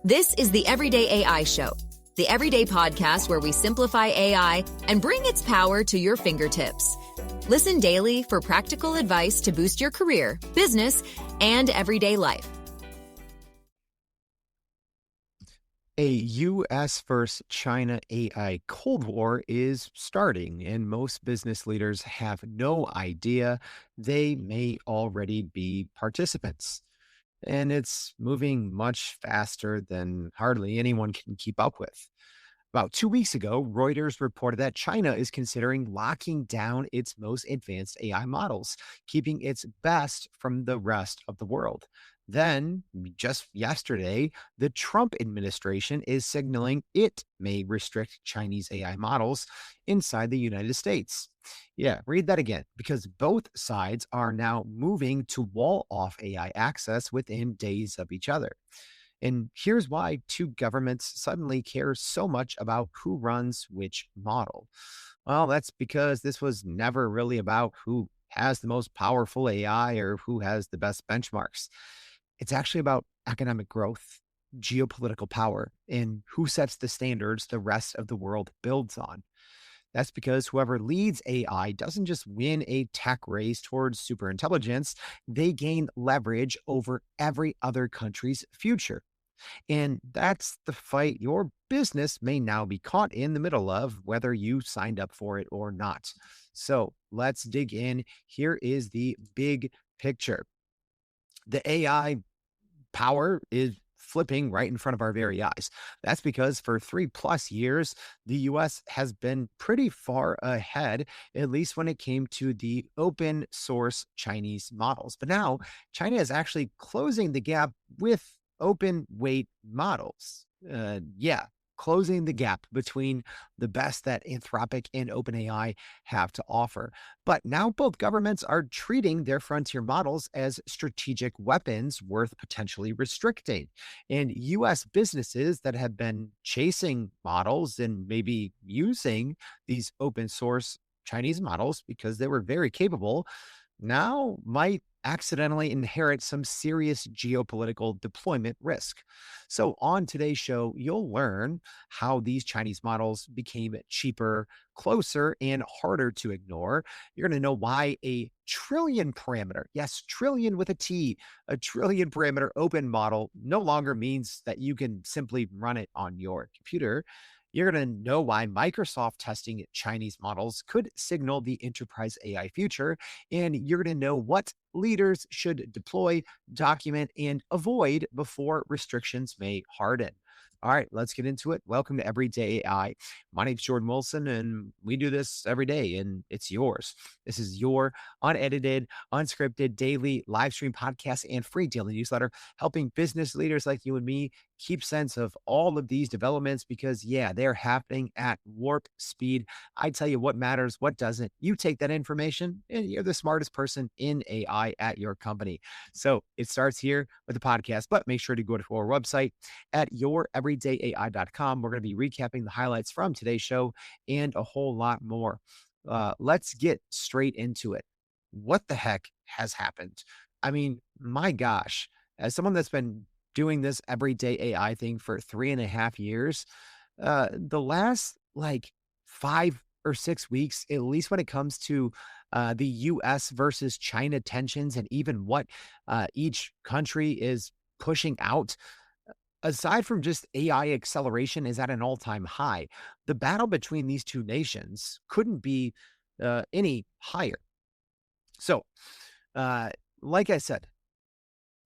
This is the Everyday AI Show, the everyday podcast where we simplify AI and bring its power to your fingertips. Listen daily for practical advice to boost your career, business, and everyday life. A U.S. versus China AI Cold War is starting, and most business leaders have no idea they may already be participants. And it's moving much faster than hardly anyone can keep up with. About 2 weeks ago, Reuters reported that China is considering locking down its most advanced AI models, keeping its best from the rest of the world. Then, just yesterday, the Trump administration is signaling it may restrict Chinese AI models inside the United States. Yeah, read that again, because both sides are now moving to wall off AI access within days of each other. And here's why two governments suddenly care so much about who runs which model. Well, that's because this was never really about who has the most powerful AI or who has the best benchmarks. It's actually about economic growth, geopolitical power, and who sets the standards the rest of the world builds on. That's because whoever leads AI doesn't just win a tech race towards superintelligence, they gain leverage over every other country's future. And that's the fight your business may now be caught in the middle of, whether you signed up for it or not. So let's dig in. Here is the big picture. The AI power is flipping right in front of our very eyes. That's because for 3+ years, the US has been pretty far ahead, at least when it came to the open source Chinese models. But now China is actually closing the gap with open weight models. Yeah, closing the gap between the best that Anthropic and OpenAI have to offer. But now both governments are treating their frontier models as strategic weapons worth potentially restricting. And US businesses that have been chasing models and maybe using these open source Chinese models because they were very capable now might accidentally inherit some serious geopolitical deployment risk. So, on today's show, you'll learn how these Chinese models became cheaper, closer, and harder to ignore. You're going to know why a trillion parameter, yes, trillion with a T, a trillion parameter open model no longer means that you can simply run it on your computer. You're going to know why Microsoft testing Chinese models could signal the enterprise AI future. And you're going to know what leaders should deploy, document, and avoid before restrictions may harden. All right, let's get into it. Welcome to Everyday AI. My name's Jordan Wilson, and we do this every day, and it's yours. This is your unedited, unscripted, daily live stream podcast and free daily newsletter, helping business leaders like you and me keep sense of all of these developments because, yeah, they're happening at warp speed. I tell you what matters, what doesn't. You take that information, and you're the smartest person in AI at your company. So it starts here with the podcast, but make sure to go to our website at youreverydayai.com. We're going to be recapping the highlights from today's show and a whole lot more. Let's get straight into it. What the heck has happened? I mean, my gosh, as someone that's been doing this everyday AI thing for 3.5 years, the last like 5 or 6 weeks, at least when it comes to the US versus China tensions and even what each country is pushing out, aside from just AI acceleration is at an all-time high. The battle between these two nations couldn't be any higher. So, uh, like I said,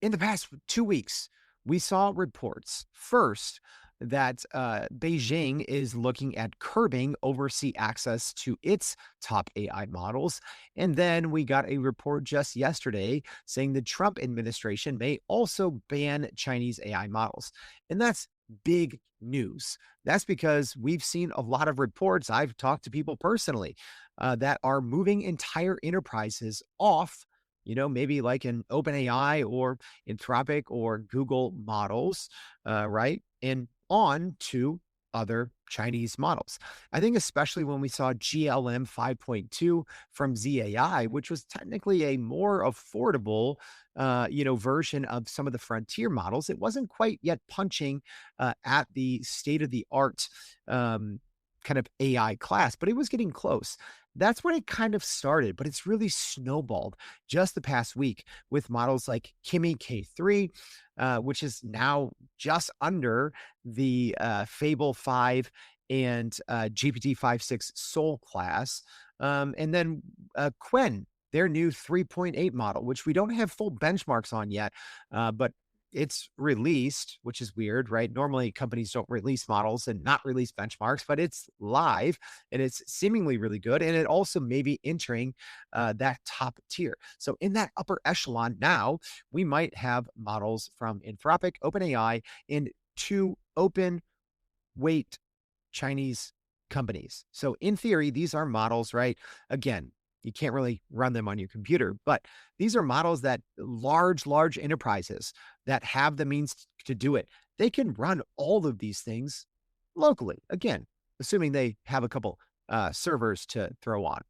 in the past 2 weeks, we saw reports first that Beijing is looking at curbing overseas access to its top AI models. And then we got a report just yesterday saying the Trump administration may also ban Chinese AI models. And that's big news. That's because we've seen a lot of reports. I've talked to people personally that are moving entire enterprises off, maybe like an OpenAI or Anthropic or Google models, right? And on to other Chinese models. I think especially when we saw GLM 5.2 from ZAI, which was technically a more affordable, version of some of the frontier models. It wasn't quite yet punching at the state of the art um, kind of AI class, but it was getting close. That's when it kind of started, but it's really snowballed just the past week with models like Kimi K3, which is now just under the Fable 5 and GPT 5.6 Soul class. And then Quen, their new 3.8 model, which we don't have full benchmarks on yet, but it's released, which is weird, right? Normally, companies don't release models and not release benchmarks, but it's live and it's seemingly really good. And it also may be entering that top tier. So, in that upper echelon, now we might have models from Anthropic, OpenAI, and two open weight Chinese companies. So, in theory, these are models, right? Again, you can't really run them on your computer, but these are models that large enterprises that have the means to do it, they can run all of these things locally. Again, assuming they have a couple servers to throw on.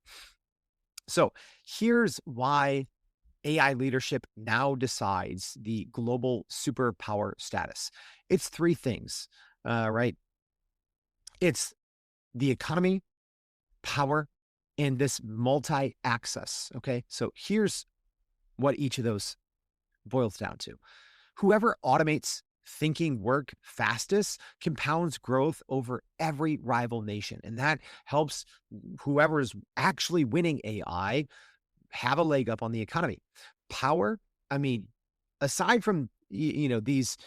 So, here's why AI leadership now decides the global superpower status. It's three things, right? It's the economy, power, and this multi-access. Okay. So here's what each of those boils down to. Whoever automates thinking work fastest compounds growth over every rival nation. And that helps whoever is actually winning AI have a leg up on the economy. Power, I mean, aside from these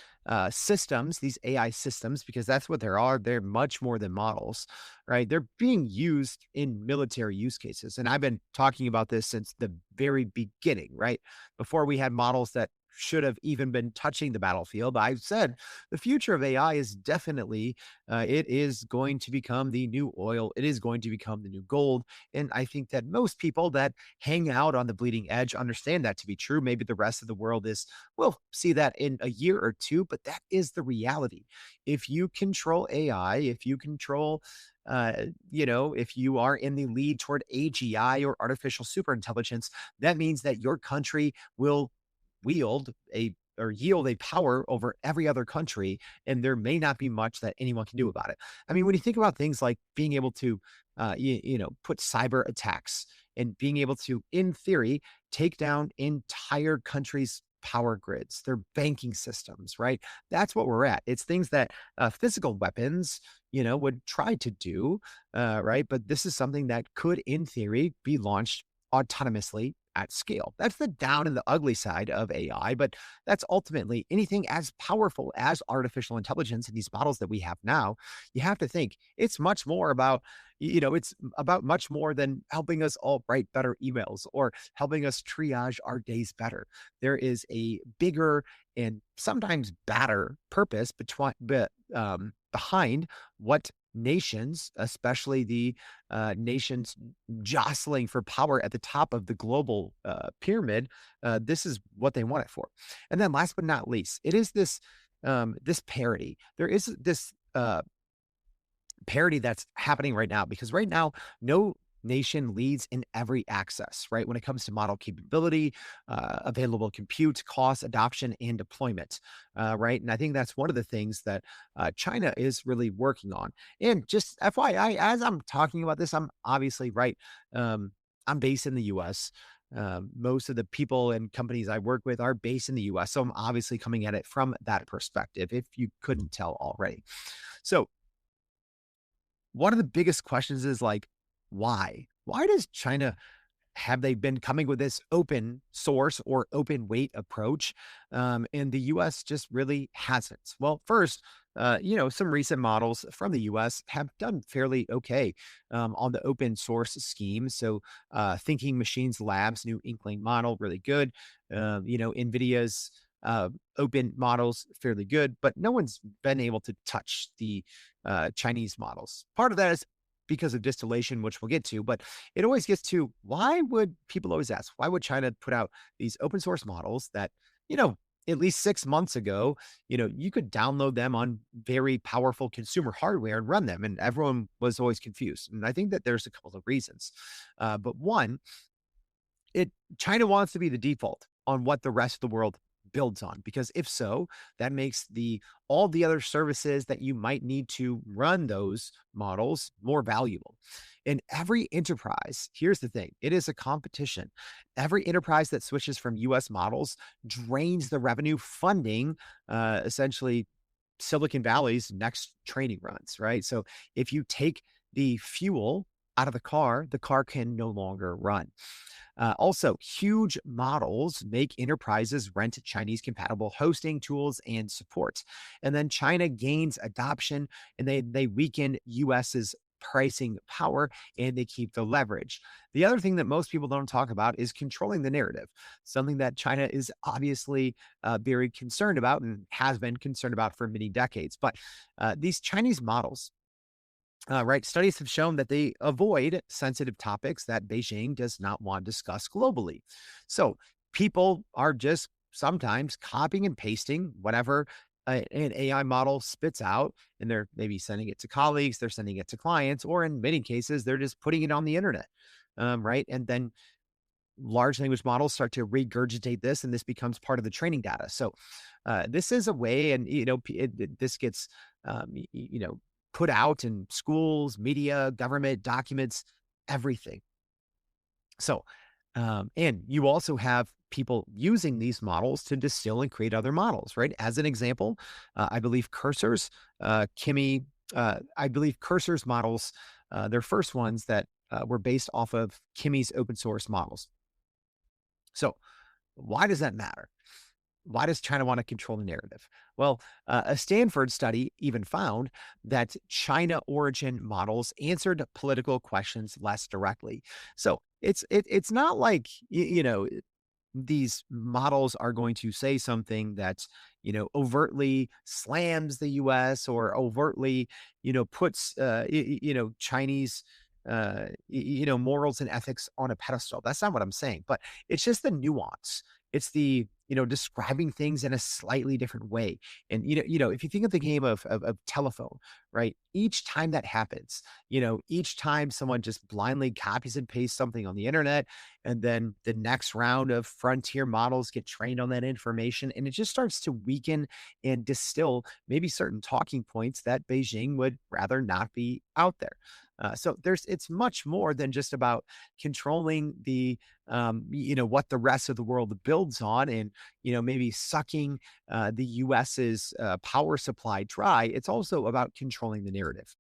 systems, these AI systems, because that's what there are. They're much more than models, right? They're being used in military use cases, and I've been talking about this since the very beginning, right? Before we had models that should have even been touching the battlefield. I've said the future of AI is definitely it is going to become the new oil. It is going to become the new gold. And I think that most people that hang out on the bleeding edge understand that to be true. Maybe the rest of the world is, we'll see that in a year or two, but that is the reality. If you control AI, if you control if you are in the lead toward AGI or artificial superintelligence, that means that your country will wield a or yield a power over every other country, and there may not be much that anyone can do about it. I mean, when you think about things like being able to, put cyber attacks and being able to, in theory, take down entire countries' power grids, their banking systems, right? That's what we're at. It's things that physical weapons, would try to do, right? But this is something that could, in theory, be launched autonomously at scale. That's the down and the ugly side of AI, but that's ultimately anything as powerful as artificial intelligence and these models that we have now. You have to think it's much more about, it's about much more than helping us all write better emails or helping us triage our days better. There is a bigger and sometimes badder purpose behind what nations, especially the nations jostling for power at the top of the global pyramid, this is what they want it for. And then, last but not least, it is this parity. There is this parity that's happening right now because right now, no nation leads in every access, right? When it comes to model capability, available compute, cost, adoption, and deployment, right? And I think that's one of the things that China is really working on. And just FYI, as I'm talking about this, I'm obviously right. I'm based in the US. Most of the people and companies I work with are based in the US. So I'm obviously coming at it from that perspective, if you couldn't tell already. So, one of the biggest questions is like, why? Why does China have they been coming with this open source or open weight approach? And the US just really hasn't. Well, first, some recent models from the US have done fairly okay on the open source scheme. So, Thinking Machines Labs, new Inkling model, really good. NVIDIA's open models, fairly good, but no one's been able to touch the Chinese models. Part of that is because of distillation, which we'll get to, but it always gets to why would people always ask, why would China put out these open source models that, at least 6 months ago, you could download them on very powerful consumer hardware and run them, and everyone was always confused. And I think that there's a couple of reasons. But one, it China wants to be the default on what the rest of the world builds on, because if so, that makes the all the other services that you might need to run those models more valuable. In every enterprise, here's the thing, it is a competition. Every enterprise that switches from US models drains the revenue funding, essentially Silicon Valley's next training runs, right? So if you take the fuel out of the car can no longer run. Also, huge models make enterprises rent Chinese compatible hosting tools and support. And then China gains adoption, and they weaken US's pricing power, and they keep the leverage. The other thing that most people don't talk about is controlling the narrative, something that China is obviously very concerned about and has been concerned about for many decades. But these Chinese models, right. Studies have shown that they avoid sensitive topics that Beijing does not want to discuss globally. So people are just sometimes copying and pasting whatever an AI model spits out, and they're maybe sending it to colleagues, they're sending it to clients, or in many cases, they're just putting it on the internet. Right. And then large language models start to regurgitate this, and this becomes part of the training data. So this is a way, and this gets put out in schools, media, government documents, everything. So, and you also have people using these models to distill and create other models, right? As an example, I believe Cursor's I believe Cursor's models, their first ones that were based off of Kimmy's open source models. So, why does that matter? Why does China want to control the narrative? Well, a Stanford study even found that China origin models answered political questions less directly. So it's not like these models are going to say something that overtly slams the U.S. or overtly puts Chinese morals and ethics on a pedestal. That's not what I'm saying, but it's just the nuance. It's the describing things in a slightly different way. And if you think of the game of telephone, right? Each time that happens, each time someone just blindly copies and pastes something on the internet, and then the next round of frontier models get trained on that information, and it just starts to weaken and distill maybe certain talking points that Beijing would rather not be out there. So it's much more than just about controlling the what the rest of the world builds on, and maybe sucking the US's power supply dry. It's also about controlling the narrative.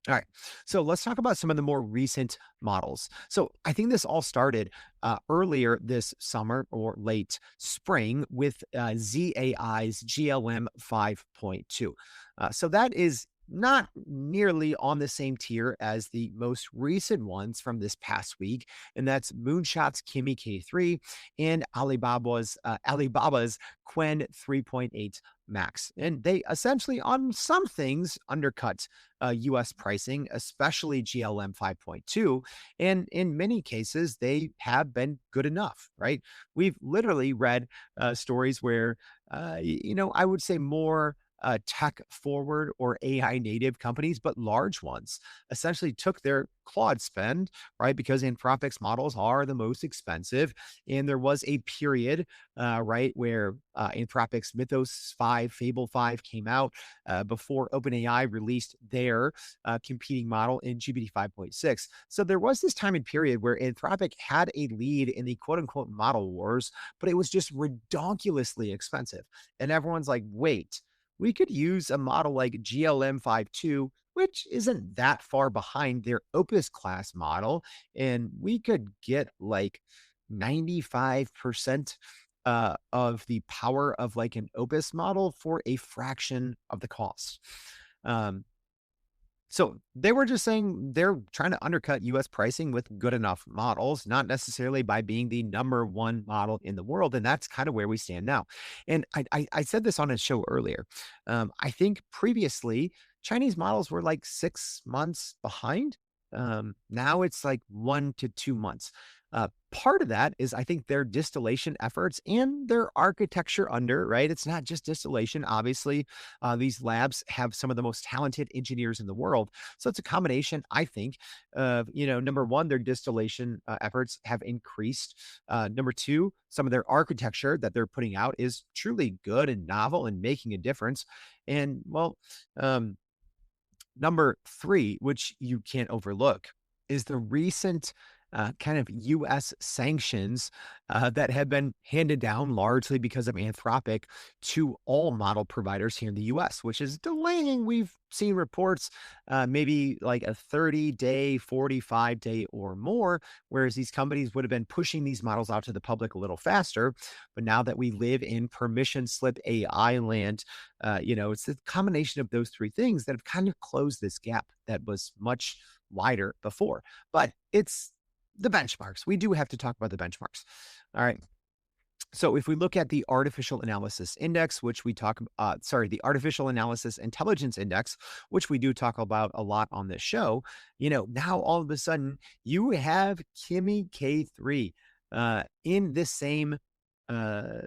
All right. So let's talk about some of the more recent models. So I think this all started earlier this summer or late spring with ZAI's GLM 5.2. So that is not nearly on the same tier as the most recent ones from this past week, and that's Moonshot's Kimi K3 and Alibaba's Quen 3.8 Max. And they essentially, on some things, undercut US pricing, especially GLM 5.2. And in many cases, they have been good enough, right? We've literally read stories where, I would say more tech forward or AI native companies, but large ones essentially took their Claude spend, right? Because Anthropic's models are the most expensive. And there was a period, right, where Anthropic's Mythos 5, Fable 5 came out before OpenAI released their competing model in GPT 5.6. So there was this time and period where Anthropic had a lead in the quote unquote model wars, but it was just ridiculously expensive. And everyone's like, wait, we could use a model like GLM 5.2, which isn't that far behind their Opus class model, and we could get like 95% of the power of like an Opus model for a fraction of the cost. So they were just saying they're trying to undercut US pricing with good enough models, not necessarily by being the number one model in the world. And that's kind of where we stand now. And I said this on a show earlier. I think previously Chinese models were like 6 months behind. Now it's like 1 to 2 months. Part of that is, I think, their distillation efforts and their architecture under, right? It's not just distillation. Obviously, these labs have some of the most talented engineers in the world. So it's a combination, I think, of, number one, their distillation efforts have increased. Number two, some of their architecture that they're putting out is truly good and novel and making a difference. And well, um, number three, which you can't overlook, is the recent kind of US sanctions that have been handed down largely because of Anthropic to all model providers here in the US, which is delaying. We've seen reports maybe like a 30-day, 45-day or more, whereas these companies would have been pushing these models out to the public a little faster. But now that we live in permission slip AI land, it's the combination of those three things that have kind of closed this gap that was much wider before. But it's the benchmarks. We do have to talk about the benchmarks. All right. So if we look at the artificial analysis index, which we talk, the artificial analysis intelligence index, which we do talk about a lot on this show, now all of a sudden you have Kimi K3 in this same uh,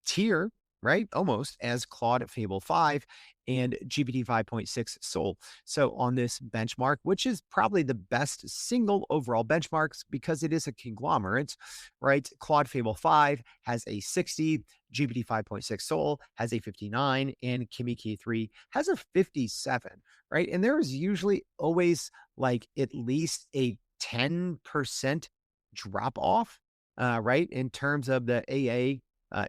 tier, right? Almost as Claude Fable 5 and GPT 5.6 Soul. So on this benchmark, which is probably the best single overall benchmarks because it is a conglomerate, right? Claude Fable 5 has a 60, GPT 5.6 Soul has a 59, and Kimi K3 has a 57, right? And there is usually always like at least a 10% drop off, right? In terms of the AA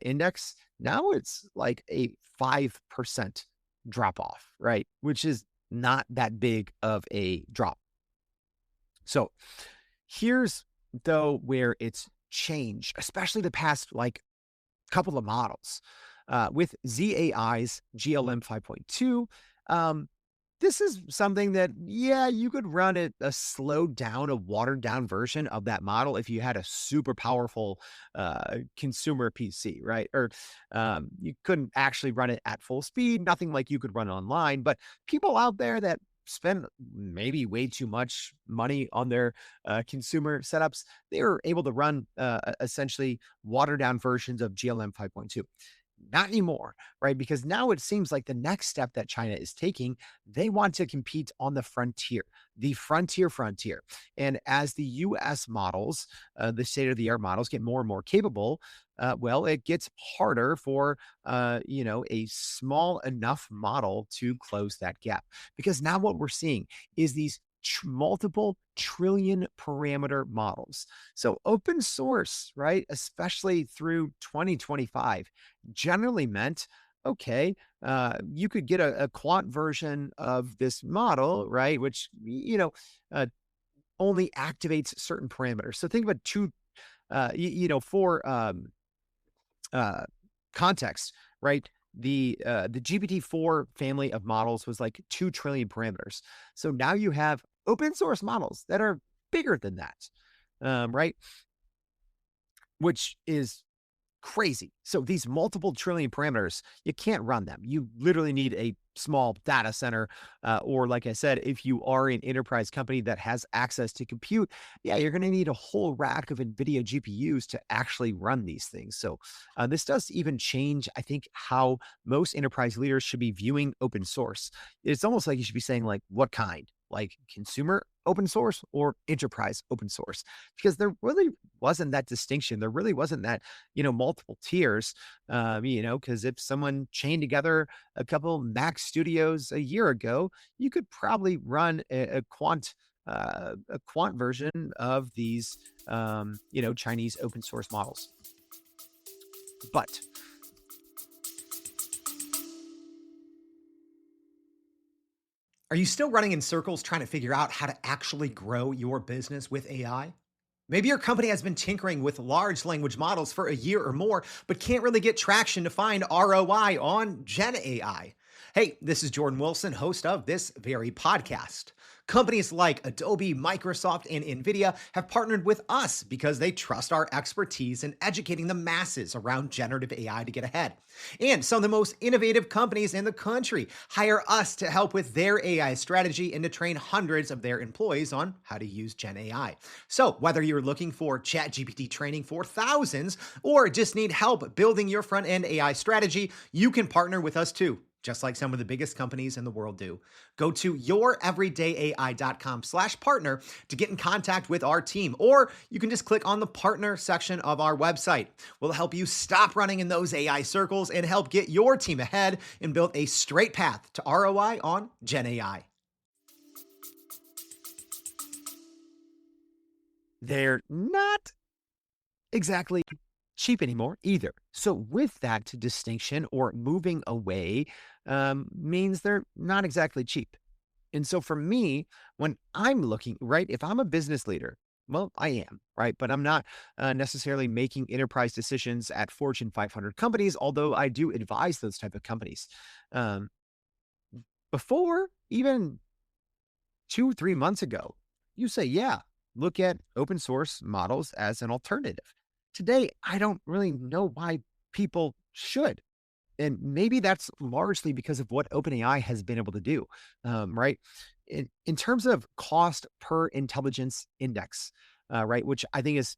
index. Now it's like a 5% drop off, right? Which is not that big of a drop. So here's though where it's changed, especially the past like couple of models. With ZAI's GLM 5.2, this is something that, yeah, you could run a slowed down, a watered down version of that model if you had a super powerful consumer PC, right? Or you couldn't actually run it at full speed, nothing like you could run online. But people out there that spend maybe way too much money on their consumer setups, they were able to run essentially watered down versions of GLM 5.2. Not anymore, right? Because now it seems like the next step that China is taking, they want to compete on the frontier. And as the US models, the state of the art models get more and more capable, well, it gets harder for, a small enough model to close that gap. Because now what we're seeing is these multiple trillion parameter models. So open source, right, especially through 2025, generally meant, okay, you could get a quant version of this model, right, which, only activates certain parameters. So think about for context, right? The GPT-4 family of models was like 2 trillion parameters. So now you have open source models that are bigger than that, right? Which is crazy. So these multiple trillion parameters, you can't run them. You literally need a small data center, or like I said, if you are an enterprise company that has access to compute, yeah, you're going to need a whole rack of NVIDIA GPUs to actually run these things. So this does even change, I think, how most enterprise leaders should be viewing open source. It's almost like you should be saying like, what kind? Like consumer open source or enterprise open source, because there really wasn't that distinction. There really wasn't that, multiple tiers, because if someone chained together a couple Mac studios a year ago, you could probably run a quant version of these, Chinese open source models. But are you still running in circles trying to figure out how to actually grow your business with AI? Maybe your company has been tinkering with large language models for a year or more, but can't really get traction to find ROI on Gen AI. Hey, this is Jordan Wilson, host of this very podcast. Companies like Adobe, Microsoft, and NVIDIA have partnered with us because they trust our expertise in educating the masses around generative AI to get ahead. And some of the most innovative companies in the country hire us to help with their AI strategy and to train hundreds of their employees on how to use Gen AI. So, whether you're looking for ChatGPT training for thousands or just need help building your front end AI strategy, you can partner with us too, just like some of the biggest companies in the world do. Go to youreverydayai.com/partner to get in contact with our team, or you can just click on the partner section of our website. We'll help you stop running in those AI circles and help get your team ahead and build a straight path to ROI on Gen AI. They're not exactly cheap anymore either. So, with that distinction or moving away means they're not exactly cheap. And so, for me, when I'm looking, right, if I'm a business leader, well, I am, right? But I'm not necessarily making enterprise decisions at Fortune 500 companies, although I do advise those type of companies. Um, Before, even 2, 3 months ago, you say, yeah, look at open source models as an alternative. Today, I don't really know why people should. And maybe that's largely because of what OpenAI has been able to do, right? In terms of cost per intelligence index, right, which I think is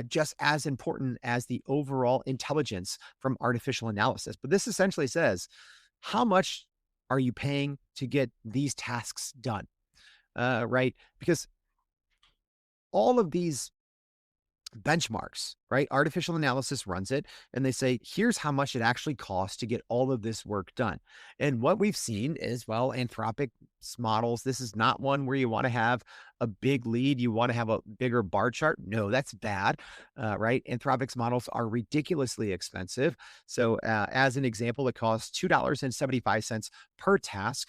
just as important as the overall intelligence from artificial analysis. But this essentially says, how much are you paying to get these tasks done? Right? Because all of these benchmarks, right? Artificial analysis runs it and they say, here's how much it actually costs to get all of this work done. And what we've seen is, well, Anthropic's models, this is not one where you want to have a big lead. You want to have a bigger bar chart. No, that's bad, right? Anthropic's models are ridiculously expensive. So, as an example, it costs $2.75 per task.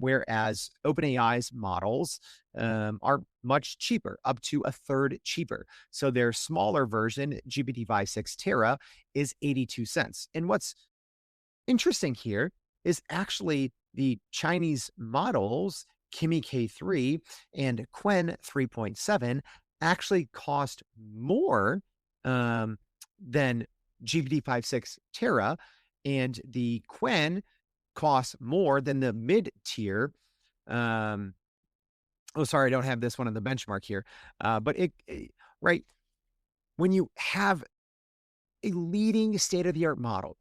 Whereas OpenAI's models are much cheaper, up to a third cheaper. So their smaller version, GPT-5 Terra, is 82 cents. And what's interesting here is actually the Chinese models, Kimi K3 and Quen 3.7, actually cost more than GPT-5 Terra. And the Quen costs more than the mid tier. Um, oh, sorry, I don't have this one on the benchmark here. But right, when you have a leading state of the art model,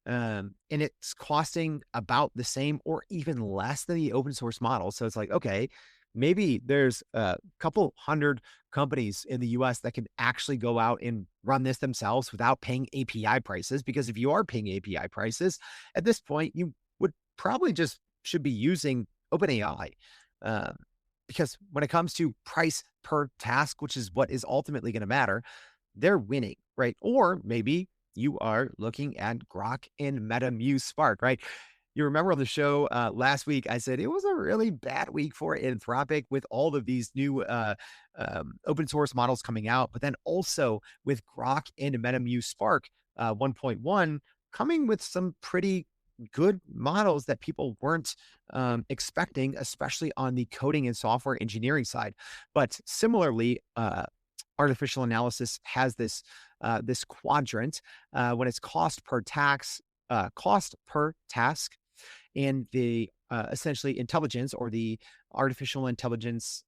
and it's costing about the same or even less than the open source model. So it's like, okay, maybe there's a couple hundred companies in the US that can actually go out and run this themselves without paying API prices. Because if you are paying API prices, at this point, you would probably just should be using OpenAI. Um, because when it comes to price per task, which is what is ultimately going to matter, they're winning, right? Or maybe you are looking at Grok and MetaMuse Spark, right? You remember on the show last week, I said it was a really bad week for Anthropic with all of these new open source models coming out, but then also with Grok and MetaMuse Spark 1.1 coming with some pretty good models that people weren't expecting, especially on the coding and software engineering side. But similarly, artificial analysis has this quadrant when it's cost per task, and the essentially intelligence or the artificial analysis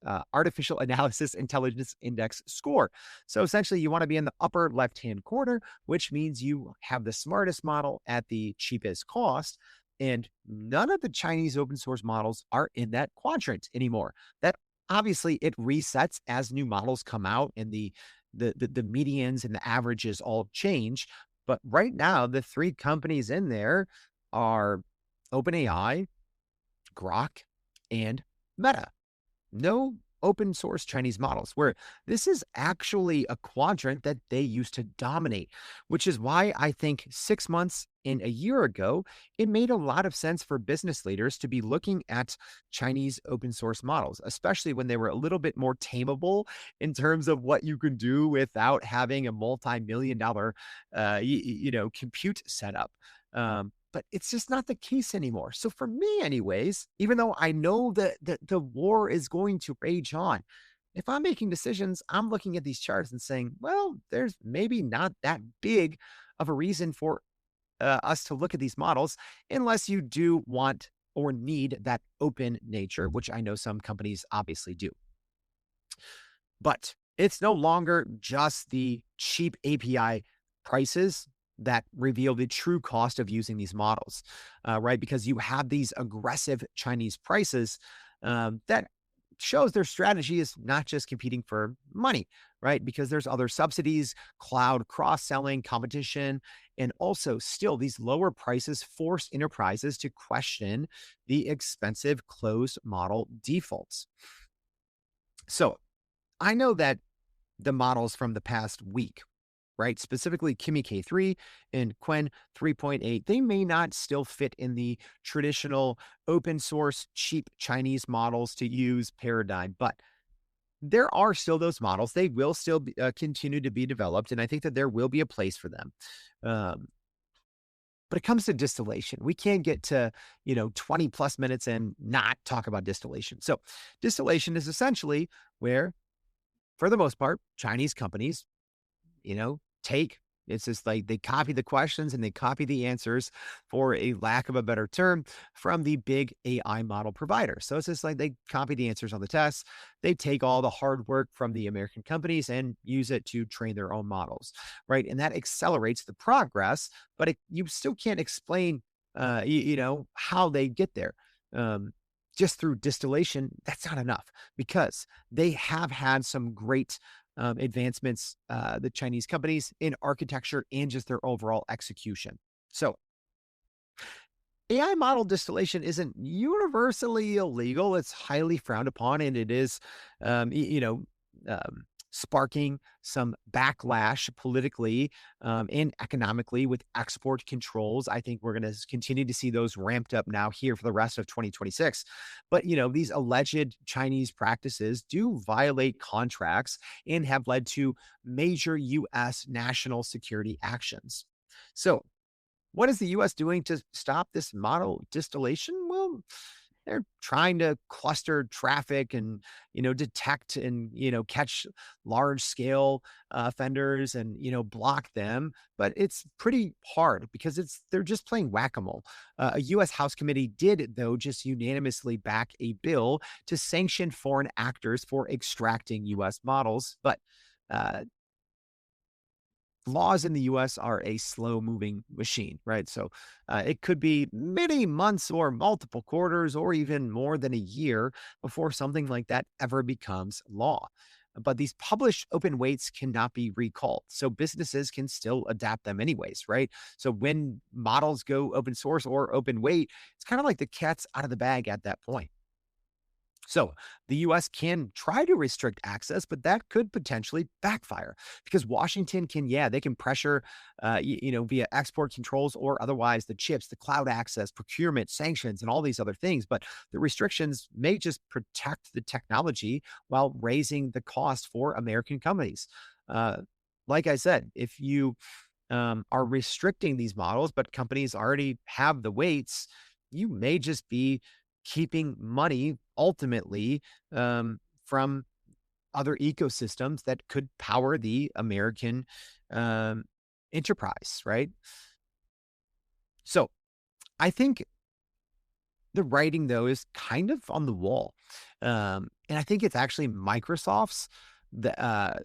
intelligence index score. So essentially, you want to be in the upper left hand corner, which means you have the smartest model at the cheapest cost. And none of the Chinese open source models are in that quadrant anymore. That obviously it resets as new models come out and the medians and the averages all change. But right now, the three companies in there are OpenAI, Grok, and Meta. No open source Chinese models, where this is actually a quadrant that they used to dominate, which is why I think 6 months and a year ago, it made a lot of sense for business leaders to be looking at Chinese open source models, especially when they were a little bit more tameable in terms of what you can do without having a multi-million dollar, compute setup. but it's just not the case anymore. So for me, anyways, even though I know that the war is going to rage on, if I'm making decisions, I'm looking at these charts and saying, well, there's maybe not that big of a reason for us to look at these models unless you do want or need that open nature, which I know some companies obviously do. But it's no longer just the cheap API prices that reveal the true cost of using these models, right? Because you have these aggressive Chinese prices that shows their strategy is not just competing for money, right? Because there's other subsidies, cloud cross selling, competition, and also still these lower prices force enterprises to question the expensive closed model defaults. So I know that the models from the past week, right? Specifically, Kimi K3 and Quen 3.8, they may not still fit in the traditional open source, cheap Chinese models to use paradigm, but there are still those models. They will still continue to be developed, and I think that there will be a place for them. Um, but it comes to distillation. We can't get to, 20 plus minutes and not talk about distillation. So, distillation is essentially where, for the most part, Chinese companies take. It's just like they copy the questions and they copy the answers, for a lack of a better term, from the big AI model provider. So it's just like they copy the answers on the tests. They take all the hard work from the American companies and use it to train their own models, right? And that accelerates the progress, but you still can't explain, how they get there. Um, just through distillation, that's not enough because they have had some great advancements, the Chinese companies, in architecture and just their overall execution. So AI model distillation isn't universally illegal. It's highly frowned upon, and it is, sparking some backlash politically and economically with export controls. I think we're going to continue to see those ramped up now here for the rest of 2026. But, these alleged Chinese practices do violate contracts and have led to major U.S. national security actions. So, what is the US doing to stop this model distillation? Well, they're trying to cluster traffic and, detect and, catch large scale offenders and, block them. But it's pretty hard because they're just playing whack-a-mole. A US House committee did, though, just unanimously back a bill to sanction foreign actors for extracting US models. But uh, laws in the US are a slow moving machine, right? So it could be many months or multiple quarters or even more than a year before something like that ever becomes law. But these published open weights cannot be recalled. So businesses can still adapt them anyways, right? So when models go open source or open weight, it's kind of like the cat's out of the bag at that point. So the US can try to restrict access, but that could potentially backfire because Washington can, yeah, they can pressure, via export controls or otherwise the chips, the cloud access, procurement, sanctions, and all these other things. But the restrictions may just protect the technology while raising the cost for American companies. Uh, like I said, if you are restricting these models, but companies already have the weights, you may just be keeping money ultimately from other ecosystems that could power the American um, enterprise, right? So I think the writing, though, is kind of on the wall. And I think it's actually Microsoft's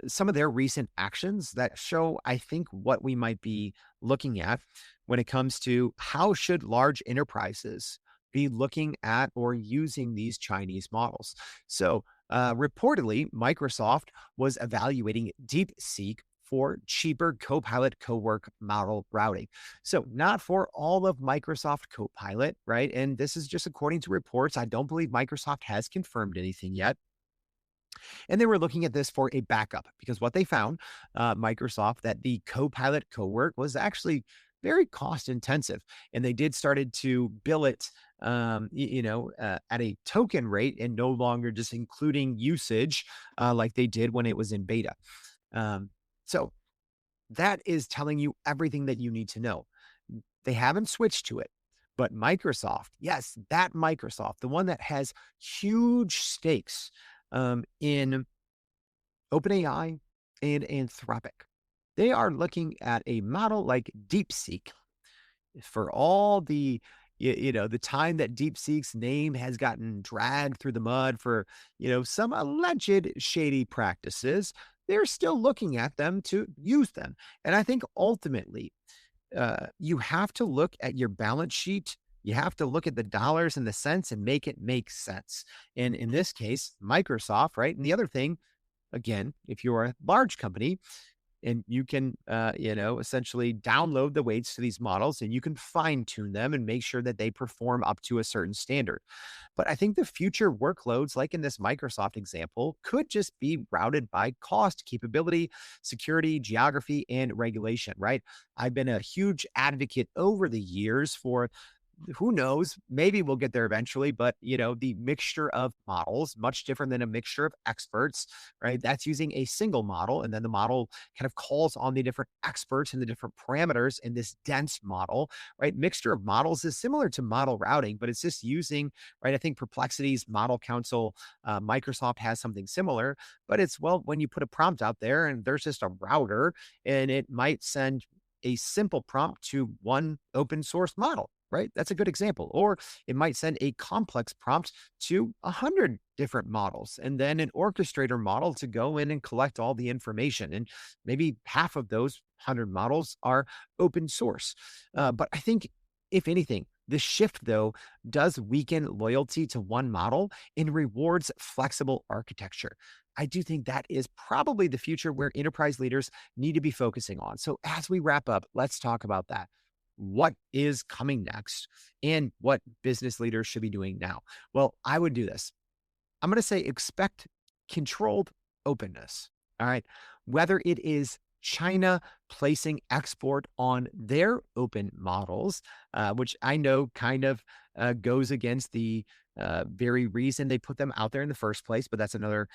some of their recent actions that show, I think, what we might be looking at when it comes to how should large enterprises be looking at or using these Chinese models. So reportedly, Microsoft was evaluating DeepSeek for cheaper Copilot Cowork model routing. So not for all of Microsoft Copilot, right? And this is just according to reports. I don't believe Microsoft has confirmed anything yet. And they were looking at this for a backup because what they found, Microsoft, that the Copilot Cowork was actually very cost intensive, and they did started to bill it, at a token rate and no longer just including usage like they did when it was in beta. So that is telling you everything that you need to know. They haven't switched to it. But Microsoft, yes, that Microsoft, the one that has huge stakes in OpenAI and Anthropic, they are looking at a model like DeepSeek for all the time that DeepSeek's name has gotten dragged through the mud for some alleged shady practices. They're still looking at them to use them, and I think ultimately you have to look at your balance sheet. You have to look at the dollars and the cents and make it make sense. And in this case, Microsoft, right? And the other thing, again, if you're a large company, and you can, essentially download the weights to these models and you can fine tune them and make sure that they perform up to a certain standard. But I think the future workloads, like in this Microsoft example, could just be routed by cost, capability, security, geography, and regulation, right? I've been a huge advocate over the years for who knows, maybe we'll get there eventually, but the mixture of models, much different than a mixture of experts, right? That's using a single model. And then the model kind of calls on the different experts and the different parameters in this dense model, right? Mixture of models is similar to model routing, but it's just using, right? I think Perplexity's Model Council, Microsoft has something similar, but it's, well, when you put a prompt out there and there's just a router and it might send a simple prompt to one open source model, right? That's a good example. Or it might send a complex prompt to 100 different models and then an orchestrator model to go in and collect all the information. And maybe half of those 100 models are open source. But I think, if anything, this shift, though, does weaken loyalty to one model and rewards flexible architecture. I do think that is probably the future where enterprise leaders need to be focusing on. So, as we wrap up, let's talk about that. What is coming next and what business leaders should be doing now? Well, I would do this. I'm going to say expect controlled openness. All right. Whether it is China placing export on their open models, which I know kind of goes against the very reason they put them out there in the first place. But that's another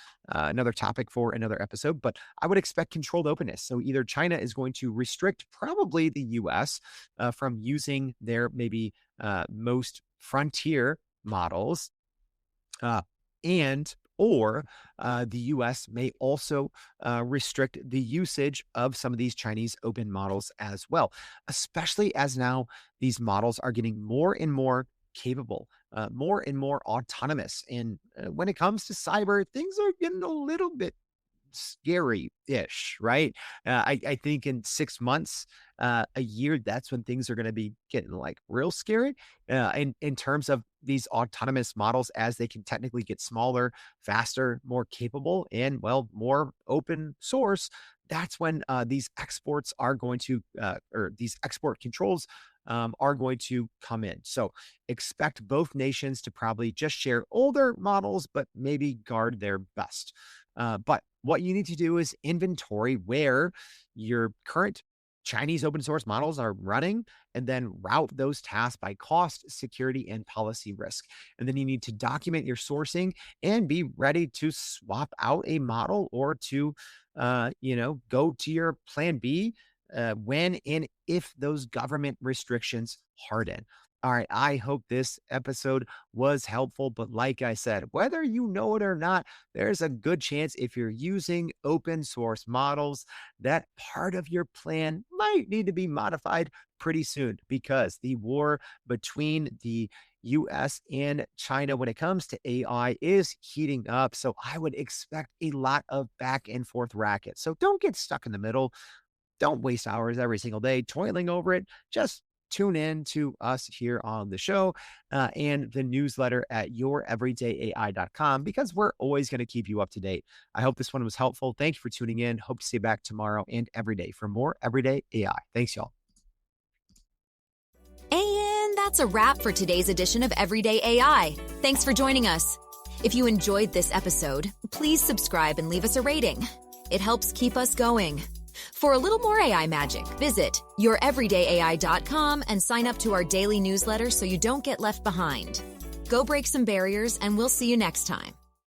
topic for another episode. But I would expect controlled openness. So either China is going to restrict probably the U.S. From using their maybe most frontier models, and or the U.S. may also restrict the usage of some of these Chinese open models as well, especially as now these models are getting more and more capable, more and more autonomous. And when it comes to cyber, things are getting a little bit scary-ish, right? I think in 6 months, a year, that's when things are going to be getting like real scary. In terms of these autonomous models, as they can technically get smaller, faster, more capable, and well, more open source. That's when these exports are going to, or these export controls are going to come in. So expect both nations to probably just share older models, but maybe guard their best. But what you need to do is inventory where your current Chinese open source models are running, and then route those tasks by cost, security, and policy risk. And then you need to document your sourcing and be ready to swap out a model or to, go to your plan B when and if those government restrictions harden. All right, I hope this episode was helpful. But like I said, whether you know it or not, there's a good chance if you're using open source models, that part of your plan might need to be modified pretty soon, because the war between the US and China when it comes to AI is heating up. So I would expect a lot of back and forth racket. So don't get stuck in the middle. Don't waste hours every single day toiling over it. Just tune in to us here on the show and the newsletter at youreverydayai.com, because we're always going to keep you up to date. I hope this one was helpful. Thank you for tuning in. Hope to see you back tomorrow and every day for more Everyday AI. Thanks, y'all. And that's a wrap for today's edition of Everyday AI. Thanks for joining us. If you enjoyed this episode, please subscribe and leave us a rating. It helps keep us going. For a little more AI magic, visit youreverydayai.com and sign up to our daily newsletter so you don't get left behind. Go break some barriers, and we'll see you next time.